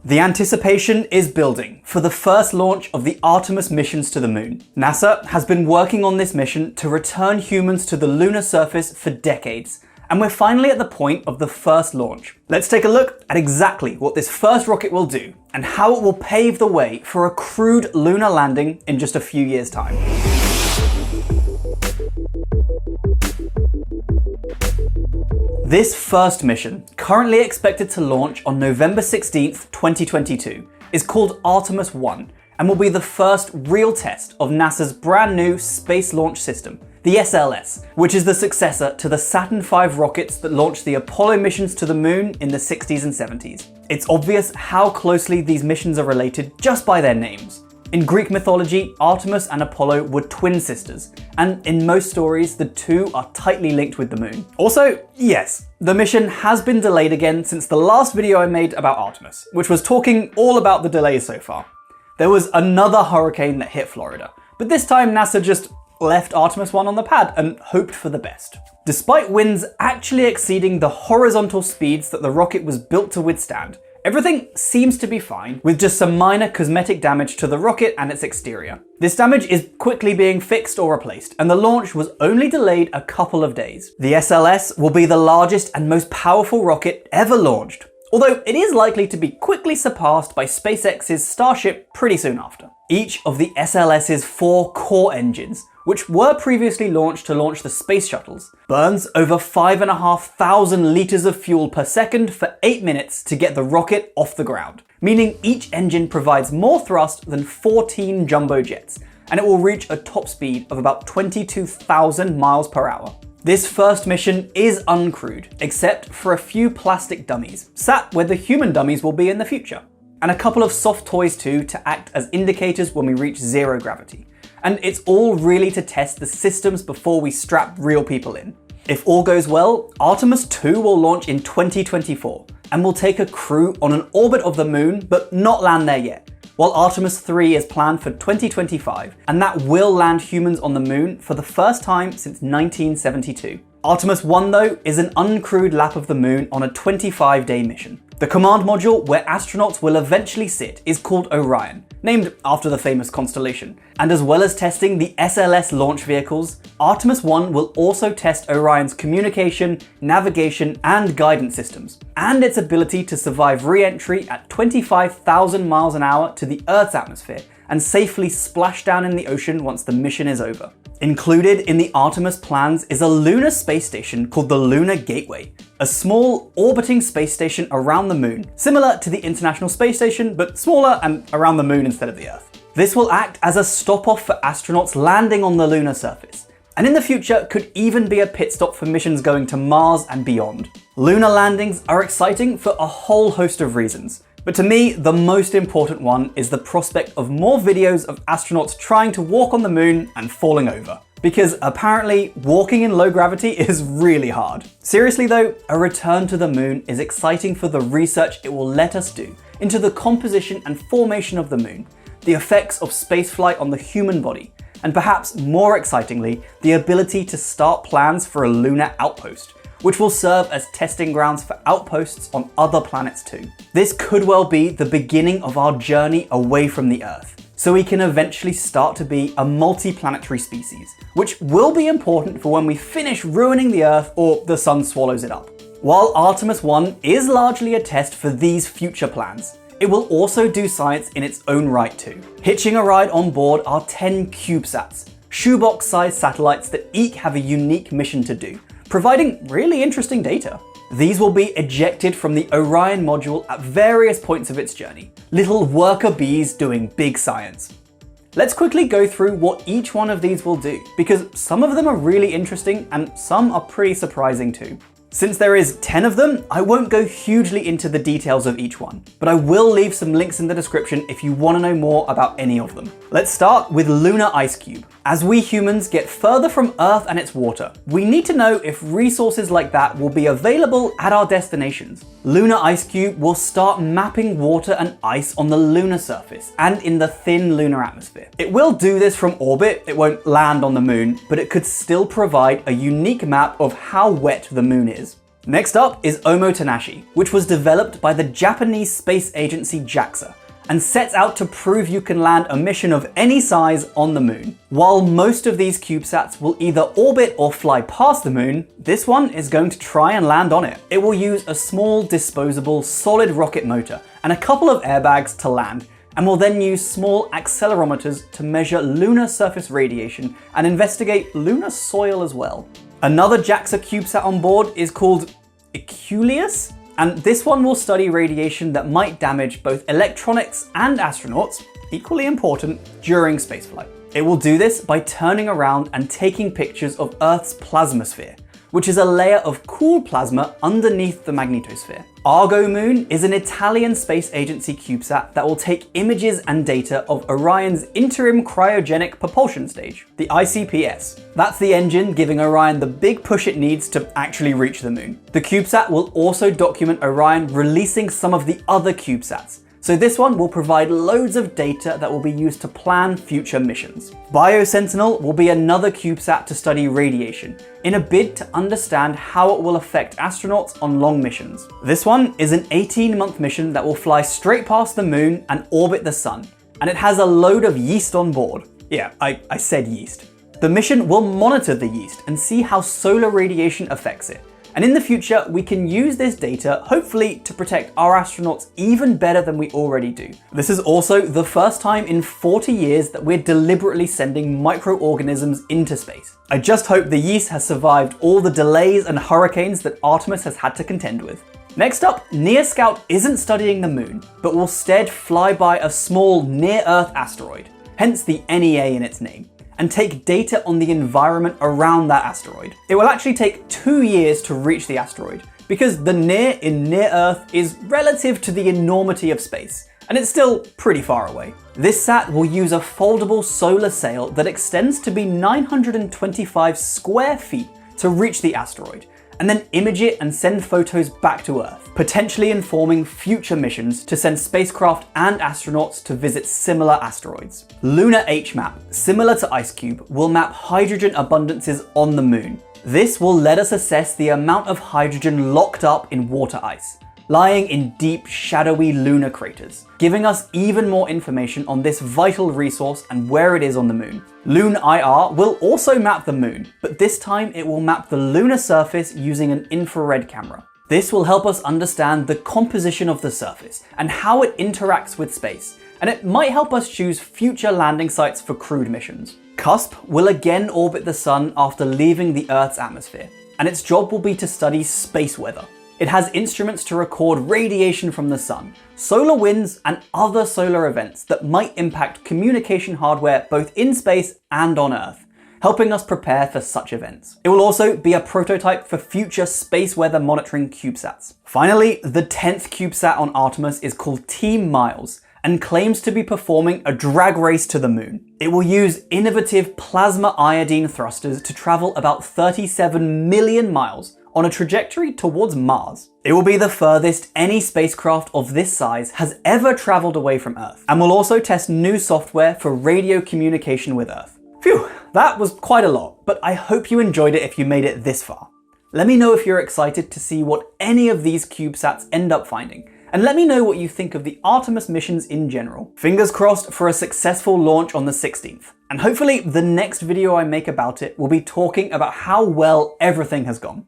The anticipation is building for the first launch of the Artemis missions to the moon. NASA has been working on this mission to return humans to the lunar surface for decades, and we're finally at the point of the first launch. Let's take a look at exactly what this first rocket will do and how it will pave the way for a crewed lunar landing in just a few years' time. This first mission, currently expected to launch on November 16th, 2022, is called Artemis I and will be the first real test of NASA's brand new Space Launch System, the SLS, which is the successor to the Saturn V rockets that launched the Apollo missions to the moon in the 60s and 70s. It's obvious how closely these missions are related just by their names. In Greek mythology, Artemis and Apollo were twin sisters, and in most stories, the two are tightly linked with the moon. Also, yes, the mission has been delayed again since the last video I made about Artemis, which was talking all about the delays so far. There was another hurricane that hit Florida, but this time NASA just left Artemis I on the pad and hoped for the best. Despite winds actually exceeding the horizontal speeds that the rocket was built to withstand, everything seems to be fine, with just some minor cosmetic damage to the rocket and its exterior. This damage is quickly being fixed or replaced, and the launch was only delayed a couple of days. The SLS will be the largest and most powerful rocket ever launched, although it is likely to be quickly surpassed by SpaceX's Starship pretty soon after. Each of the SLS's 4 core engines, which were previously launched to launch the space shuttles, burns over 5,500 litres of fuel per second for 8 minutes to get the rocket off the ground, meaning each engine provides more thrust than 14 jumbo jets, and it will reach a top speed of about 22,000 miles per hour. This first mission is uncrewed, except for a few plastic dummies, sat where the human dummies will be in the future, and a couple of soft toys too to act as indicators when we reach zero gravity. And it's all really to test the systems before we strap real people in. If all goes well, Artemis II will launch in 2024 and will take a crew on an orbit of the moon but not land there yet, while Artemis III is planned for 2025, and that will land humans on the moon for the first time since 1972. Artemis I, though, is an uncrewed lap of the moon on a 25-day mission. The command module where astronauts will eventually sit is called Orion, named after the famous constellation. And as well as testing the SLS launch vehicles, Artemis I will also test Orion's communication, navigation, and guidance systems, and its ability to survive re-entry at 25,000 miles an hour to the Earth's atmosphere and safely splash down in the ocean once the mission is over. Included in the Artemis plans is a lunar space station called the Lunar Gateway, a small orbiting space station around the moon, similar to the International Space Station, but smaller and around the moon instead of the Earth. This will act as a stop-off for astronauts landing on the lunar surface, and in the future could even be a pit stop for missions going to Mars and beyond. Lunar landings are exciting for a whole host of reasons, but to me, the most important one is the prospect of more videos of astronauts trying to walk on the moon and falling over. Because apparently, walking in low gravity is really hard. Seriously though, a return to the moon is exciting for the research it will let us do into the composition and formation of the moon, the effects of spaceflight on the human body, and perhaps more excitingly, the ability to start plans for a lunar outpost, which will serve as testing grounds for outposts on other planets too. This could well be the beginning of our journey away from the Earth, so we can eventually start to be a multi-planetary species, which will be important for when we finish ruining the Earth or the sun swallows it up. While Artemis I is largely a test for these future plans, it will also do science in its own right too. Hitching a ride on board are 10 CubeSats, shoebox-sized satellites that each have a unique mission to do, providing really interesting data. These will be ejected from the Orion module at various points of its journey, little worker bees doing big science. Let's quickly go through what each one of these will do, because some of them are really interesting and some are pretty surprising too. Since there is 10 of them, I won't go hugely into the details of each one, but I will leave some links in the description if you want to know more about any of them. Let's start with Lunar Ice Cube. As we humans get further from Earth and its water, we need to know if resources like that will be available at our destinations. Lunar Ice Cube will start mapping water and ice on the lunar surface and in the thin lunar atmosphere. It will do this from orbit, it won't land on the moon, but it could still provide a unique map of how wet the moon is. Next up is Omotenashi, which was developed by the Japanese space agency JAXA, and sets out to prove you can land a mission of any size on the moon. While most of these CubeSats will either orbit or fly past the moon, this one is going to try and land on it. It will use a small, disposable, solid rocket motor and a couple of airbags to land, and will then use small accelerometers to measure lunar surface radiation and investigate lunar soil as well. Another JAXA CubeSat on board is called Eculeus, and this one will study radiation that might damage both electronics and astronauts, equally important, during spaceflight. It will do this by turning around and taking pictures of Earth's plasmasphere, which is a layer of cool plasma underneath the magnetosphere. Argo Moon is an Italian space agency CubeSat that will take images and data of Orion's interim cryogenic propulsion stage, the ICPS. That's the engine giving Orion the big push it needs to actually reach the moon. The CubeSat will also document Orion releasing some of the other CubeSats, so this one will provide loads of data that will be used to plan future missions. Biosentinel will be another CubeSat to study radiation, in a bid to understand how it will affect astronauts on long missions. This one is an 18-month mission that will fly straight past the moon and orbit the sun, and it has a load of yeast on board. Yeah, I said yeast. The mission will monitor the yeast and see how solar radiation affects it. And in the future, we can use this data, hopefully, to protect our astronauts even better than we already do. This is also the first time in 40 years that we're deliberately sending microorganisms into space. I just hope the yeast has survived all the delays and hurricanes that Artemis has had to contend with. Next up, Near Scout isn't studying the moon, but will instead fly by a small near-Earth asteroid, hence the NEA in its name, and take data on the environment around that asteroid. It will actually take 2 years to reach the asteroid, because the near in near-Earth is relative to the enormity of space, and it's still pretty far away. This sat will use a foldable solar sail that extends to be 925 square feet to reach the asteroid, and then image it and send photos back to Earth, potentially informing future missions to send spacecraft and astronauts to visit similar asteroids. LunaH-Map, similar to IceCube, will map hydrogen abundances on the moon. This will let us assess the amount of hydrogen locked up in water ice, lying in deep, shadowy lunar craters, giving us even more information on this vital resource and where it is on the moon. LunaIR will also map the moon, but this time it will map the lunar surface using an infrared camera. This will help us understand the composition of the surface and how it interacts with space, and it might help us choose future landing sites for crewed missions. CUSP will again orbit the sun after leaving the Earth's atmosphere, and its job will be to study space weather. It has instruments to record radiation from the sun, solar winds, and other solar events that might impact communication hardware both in space and on Earth, helping us prepare for such events. It will also be a prototype for future space weather monitoring CubeSats. Finally, the 10th CubeSat on Artemis is called Team Miles, and claims to be performing a drag race to the moon. It will use innovative plasma iodine thrusters to travel about 37 million miles on a trajectory towards Mars. It will be the furthest any spacecraft of this size has ever traveled away from Earth, and will also test new software for radio communication with Earth. Phew, that was quite a lot, but I hope you enjoyed it if you made it this far. Let me know if you're excited to see what any of these CubeSats end up finding, and let me know what you think of the Artemis missions in general. Fingers crossed for a successful launch on the 16th. And hopefully the next video I make about it will be talking about how well everything has gone.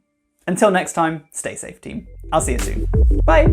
Until next time, stay safe, team. I'll see you soon. Bye.